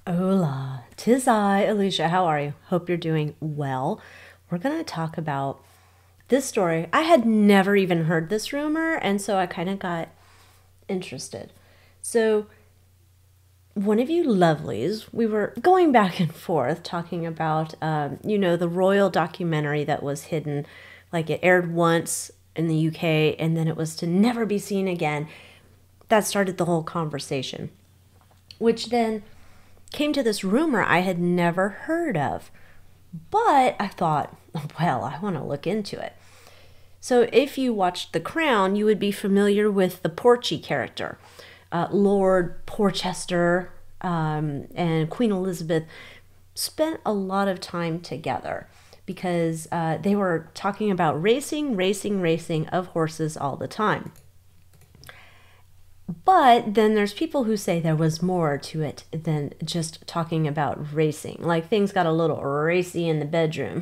Hola, 'tis I, Alycia. How are you? Hope you're doing well. We're going to talk about this story. I had never even heard this rumor, and so I kind of got interested. So, one of you lovelies, we were going back and forth talking about, the royal documentary that was hidden. Like it aired once in the UK, and then it was to never be seen again. That started the whole conversation, which then came to this rumor I had never heard of. But I thought, well, I want to look into it. So if you watched The Crown, you would be familiar with the Porchy character. Lord Porchester and Queen Elizabeth spent a lot of time together because they were talking about racing of horses all the time. But then there's people who say there was more to it than just talking about racing. Like things got a little racy in the bedroom.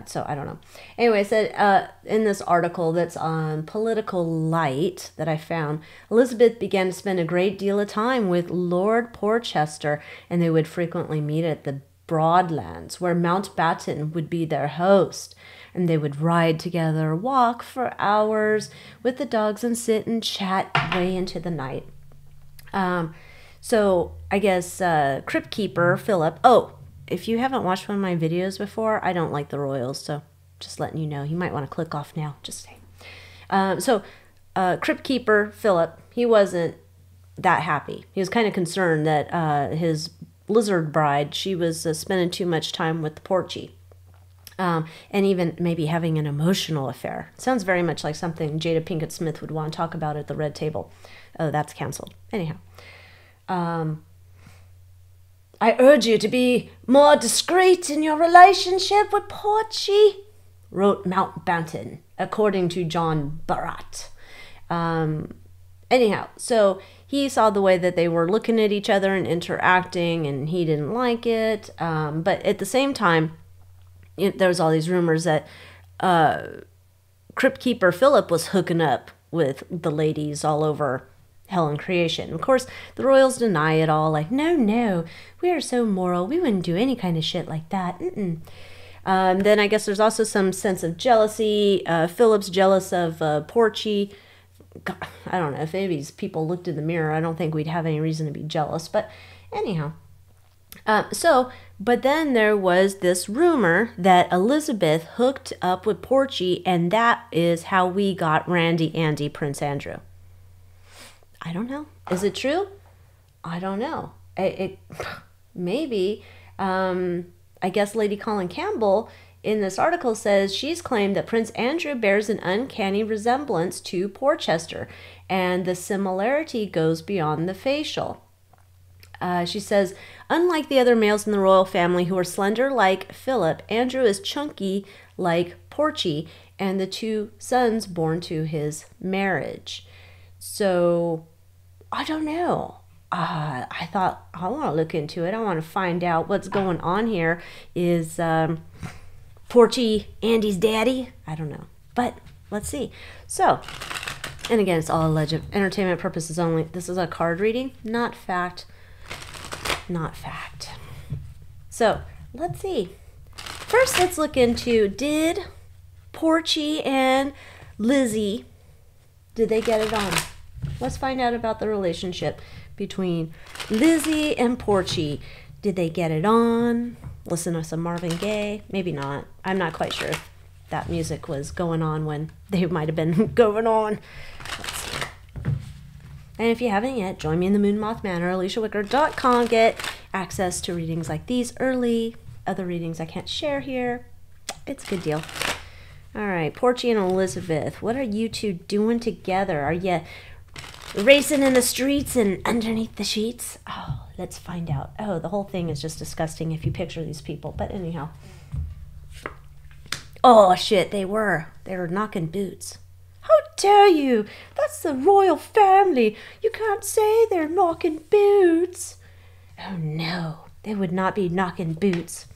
So I don't know. Anyway, it said in this article that's on Political Light that I found, Elizabeth began to spend a great deal of time with Lord Porchester, and they would frequently meet at the Broadlands, where Mountbatten would be their host. And they would ride together, walk for hours with the dogs, and sit and chat way into the night. So I guess Crypt Keeper Philip. Oh, if you haven't watched one of my videos before, I don't like the royals, so just letting you know. You might want to click off now. Just saying. Crypt Keeper Philip, he wasn't that happy. He was kind of concerned that his lizard bride, she was spending too much time with the Porchy. And even maybe having an emotional affair. Sounds very much like something Jada Pinkett Smith would want to talk about at the Red Table. Oh, that's canceled. Anyhow. I urge you to be more discreet in your relationship with Porchy, wrote Mountbatten, according to John Barat. Anyhow, so he saw the way that they were looking at each other and interacting, and he didn't like it. But at the same time, there was all these rumors that Crypt Keeper Philip was hooking up with the ladies all over Hell and Creation. Of course, the royals deny it all, like, no, we are so moral, we wouldn't do any kind of shit like that. Then I guess there's also some sense of jealousy. Philip's jealous of Porchy. God, I don't know, if any of these people looked in the mirror, I don't think we'd have any reason to be jealous. But anyhow. But then there was this rumor that Elizabeth hooked up with Porchy, and that is how we got Randy Andy Prince Andrew. I don't know. Is it true? I don't know. Maybe. I guess Lady Colin Campbell in this article says she's claimed that Prince Andrew bears an uncanny resemblance to Porchester, and the similarity goes beyond the facial. She says, unlike the other males in the royal family who are slender like Philip, Andrew is chunky like Porchy, and the two sons born to his marriage. So, I don't know. I thought, I want to look into it. I want to find out what's going on here. Is Porchy Andy's daddy? I don't know. But let's see. So, and again, it's all alleged. Entertainment purposes only. This is a card reading, not fact. Not fact. So, let's see. First, let's look into, did Porchy and Lizzie, did they get it on? Let's find out about the relationship between Lizzie and Porchy. Did they get it on? Listen to some Marvin Gaye? Maybe not. I'm not quite sure if that music was going on when they might have been going on. Let's see. And if you haven't yet, join me in the Moon Moth Manor, AlyciaWicker.com. Get access to readings like these early. Other readings I can't share here. It's a good deal. All right, Porchy and Elizabeth, what are you two doing together? Are you racing in the streets and underneath the sheets? Oh, let's find out. Oh, the whole thing is just disgusting if you picture these people. But anyhow. Oh, shit, they were knocking boots. How dare you? That's the royal family. You can't say they're knocking boots. Oh, no. They would not be knocking boots.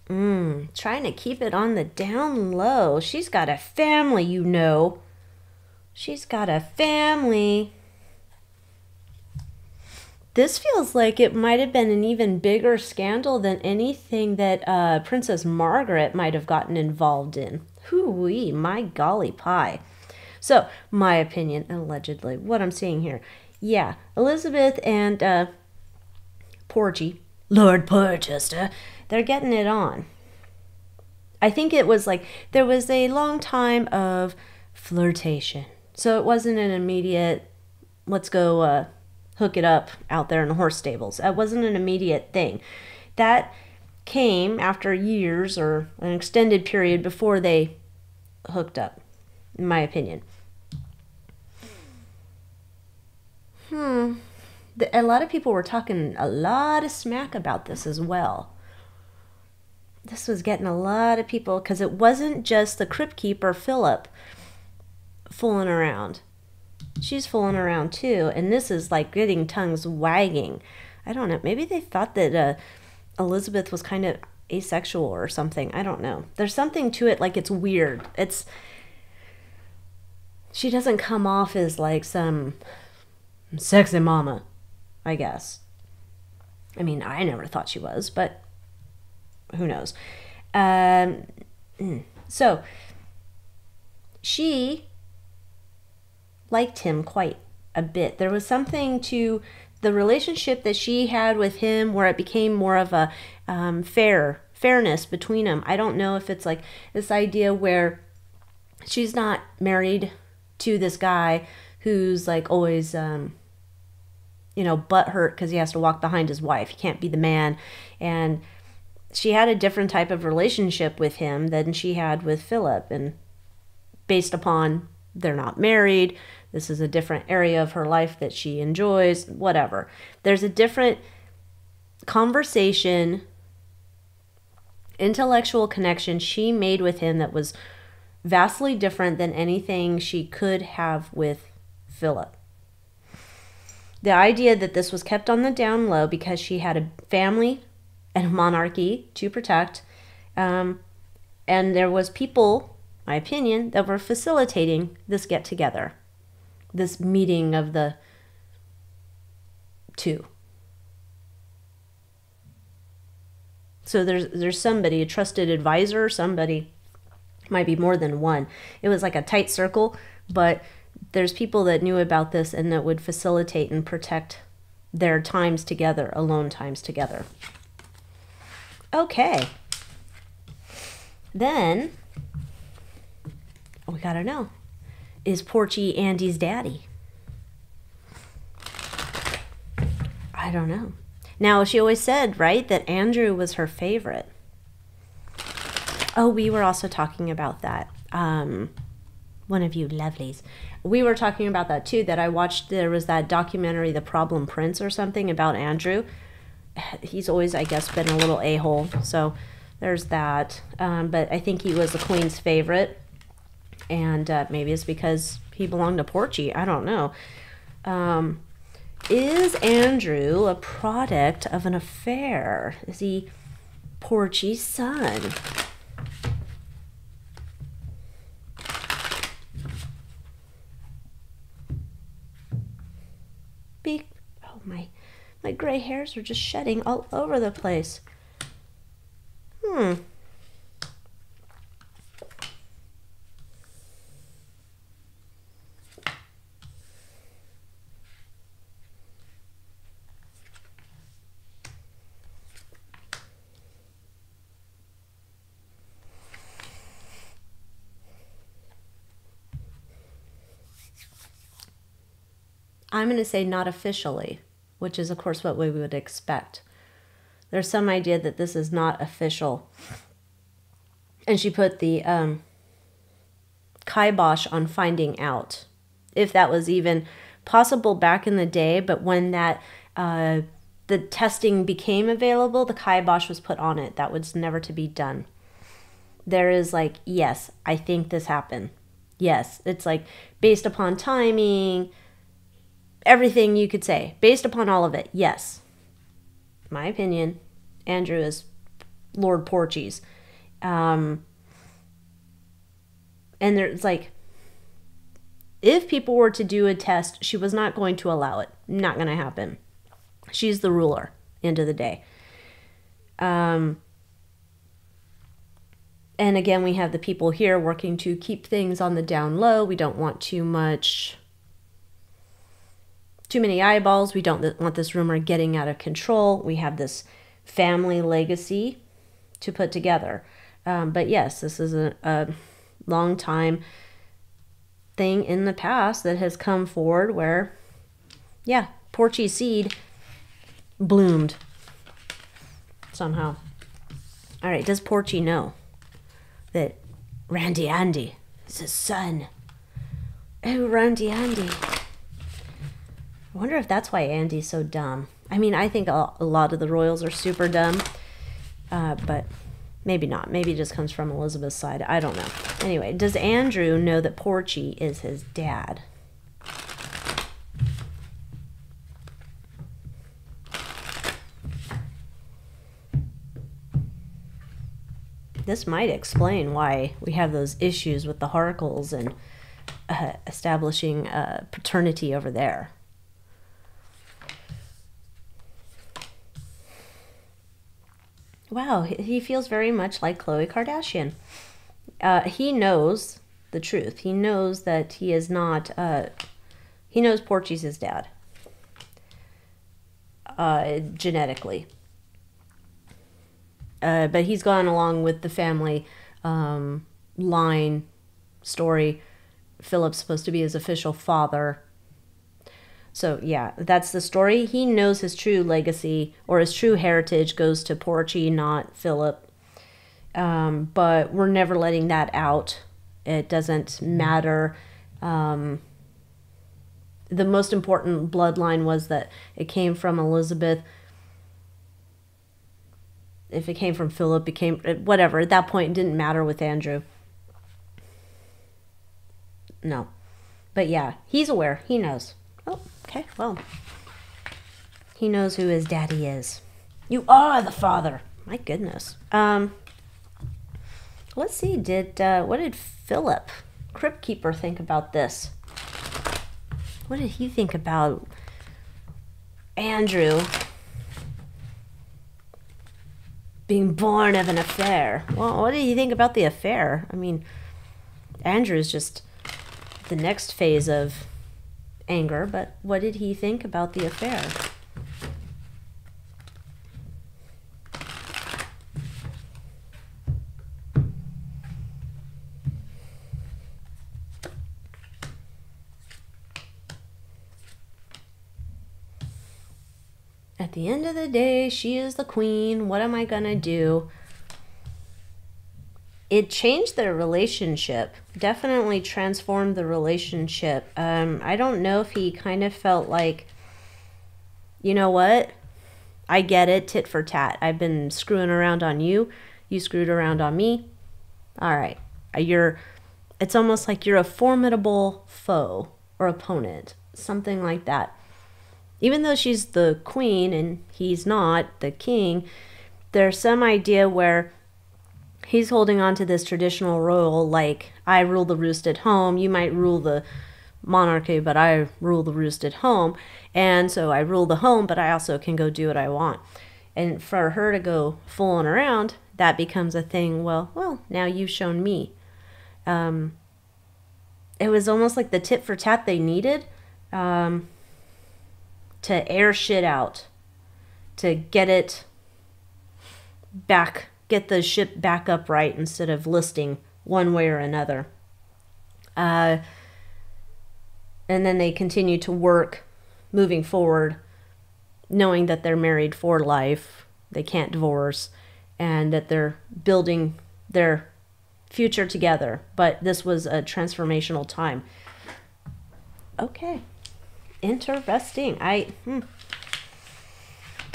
Trying to keep it on the down low. She's got a family, you know. She's got a family. This feels like it might have been an even bigger scandal than anything that Princess Margaret might have gotten involved in. Hoo-wee, my golly pie. So, my opinion, allegedly, what I'm seeing here. Yeah, Elizabeth and Porgy, Lord Porchester, they're getting it on. I think it was like there was a long time of flirtation. So it wasn't an immediate, let's go hook it up out there in the horse stables. That wasn't an immediate thing. That came after years or an extended period before they hooked up, in my opinion. A lot of people were talking a lot of smack about this as well. This was getting a lot of people, because it wasn't just the crypt keeper, Philip, fooling around. She's fooling around too, and this is like getting tongues wagging. I don't know, maybe they thought that Elizabeth was kind of asexual or something. I don't know. There's something to it, like it's weird. She doesn't come off as like some sexy mama, I guess. I mean, I never thought she was, but who knows? So, she liked him quite a bit. There was something to the relationship that she had with him where it became more of a fairness between them. I don't know if it's like this idea where she's not married to this guy who's like always butthurt because he has to walk behind his wife. He can't be the man. And she had a different type of relationship with him than she had with Philip. And based upon they're not married, this is a different area of her life that she enjoys, whatever. There's a different conversation, intellectual connection she made with him that was vastly different than anything she could have with Philip. The idea that this was kept on the down low because she had a family and a monarchy to protect, and there was people, my opinion, that were facilitating this get-together, this meeting of the two. So there's somebody, a trusted advisor, somebody, might be more than one. It was like a tight circle, but there's people that knew about this and that would facilitate and protect their times together, alone times together. Okay. Then, we gotta know, is Porchy Andy's daddy? I don't know. Now, she always said, right, that Andrew was her favorite. Oh, we were also talking about that. One of you lovelies. We were talking about that too, that I watched, there was that documentary, The Problem Prince or something, about Andrew. He's always, I guess, been a little a-hole, so there's that. But I think he was the Queen's favorite, and maybe it's because he belonged to Porchy. I don't know. Is Andrew a product of an affair? Is he Porchy's son? Oh, my gray hairs are just shedding all over the place. I'm going to say not officially, which is, of course, what we would expect. There's some idea that this is not official. And she put the kibosh on finding out, if that was even possible back in the day. But when that the testing became available, the kibosh was put on it. That was never to be done. There is like, yes, I think this happened. Yes, it's like based upon timing, everything you could say. Based upon all of it, yes. My opinion, Andrew is Lord Porchy's. And there's like, if people were to do a test, she was not going to allow it. Not going to happen. She's the ruler, end of the day. And again, we have the people here working to keep things on the down low. We don't want too many eyeballs. We don't want this rumor getting out of control. We have this family legacy to put together. But yes, this is a long time thing in the past that has come forward where, yeah, Porchy's seed bloomed somehow. All right, does Porchy know that Randy Andy is his son? Oh, Randy Andy. I wonder if that's why Andy's so dumb. I mean, I think a lot of the royals are super dumb, but maybe not. Maybe it just comes from Elizabeth's side. I don't know. Anyway, does Andrew know that Porchy is his dad? This might explain why we have those issues with the Harkles and establishing paternity over there. Wow, he feels very much like Khloe Kardashian. He knows the truth. He knows that he is not... he knows Porchy's his dad. Genetically. But he's gone along with the family line story. Philip's supposed to be his official father. So yeah, that's the story. He knows his true legacy or his true heritage goes to Porchy, not Philip. But we're never letting that out. It doesn't matter. The most important bloodline was that it came from Elizabeth. If it came from Philip, it came... whatever. At that point, it didn't matter with Andrew. No. But yeah, he's aware. He knows. Oh, okay, well. He knows who his daddy is. You are the father. My goodness. Let's see. What did Philip, Crypt Keeper, think about this? What did he think about Andrew being born of an affair? Well, what did he think about the affair? I mean, Andrew's just the next phase of anger, but what did he think about the affair? At the end of the day, she is the queen. What am I gonna do? It changed their relationship. Definitely transformed the relationship. I don't know if he kind of felt like, you know what? I get it, tit for tat. I've been screwing around on you. You screwed around on me. All right. It's almost like you're a formidable foe or opponent. Something like that. Even though she's the queen and he's not the king, there's some idea where he's holding on to this traditional role, like, I rule the roost at home. You might rule the monarchy, but I rule the roost at home. And so I rule the home, but I also can go do what I want. And for her to go fooling around, that becomes a thing. Well, now you've shown me. It was almost like the tit for tat they needed. To air shit out, to get it back, get the ship back upright instead of listing one way or another. And then they continue to work moving forward, knowing that they're married for life, they can't divorce, and that they're building their future together. But this was a transformational time. Okay. Interesting.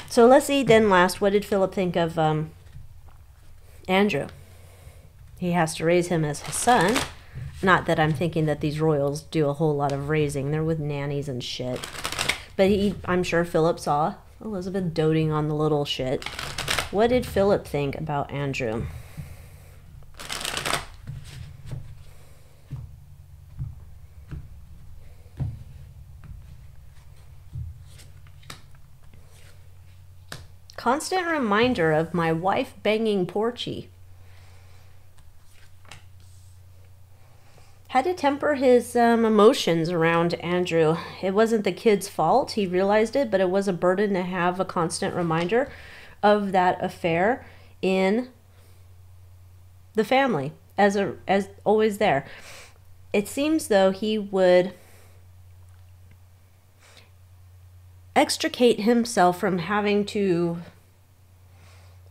So let's see then last, what did Philip think of Andrew? He has to raise him as his son. Not that I'm thinking that these royals do a whole lot of raising. They're with nannies and shit. But I'm sure Philip saw Elizabeth doting on the little shit. What did Philip think about Andrew? Constant reminder of my wife banging Porchy. Had to temper his emotions around Andrew. It wasn't the kid's fault. He realized it, but it was a burden to have a constant reminder of that affair in the family, as always there. It seems though he would extricate himself from having to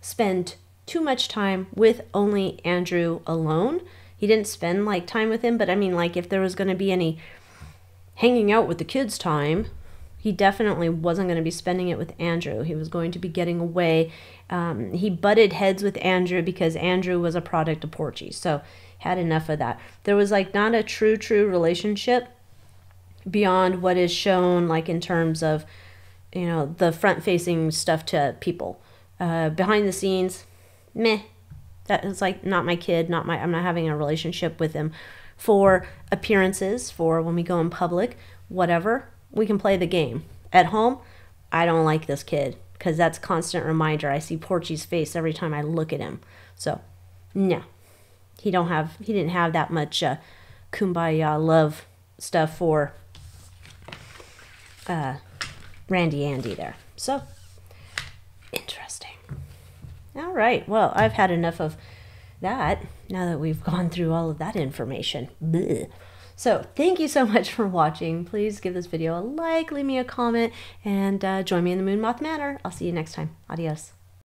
spend too much time with only Andrew alone. He didn't spend like time with him, but I mean, like, if there was going to be any hanging out with the kids time, he definitely wasn't going to be spending it with Andrew. He was going to be getting away. He butted heads with Andrew because Andrew was a product of Porchy, so had enough of that. There was like not a true relationship beyond what is shown, like in terms of, you know, the front-facing stuff to people. Behind the scenes, meh. That is like not my kid, I'm not having a relationship with him. For appearances, for when we go in public, whatever, we can play the game. At home, I don't like this kid because that's constant reminder. I see Porchy's face every time I look at him. So, no. He didn't have that much kumbaya love stuff for Randy Andy there. So, interesting. All right, well, I've had enough of that now that we've gone through all of that information. Blech. So thank you so much for watching. Please give this video a like, leave me a comment, and join me in the Moon Moth Manor. I'll see you next time. Adios.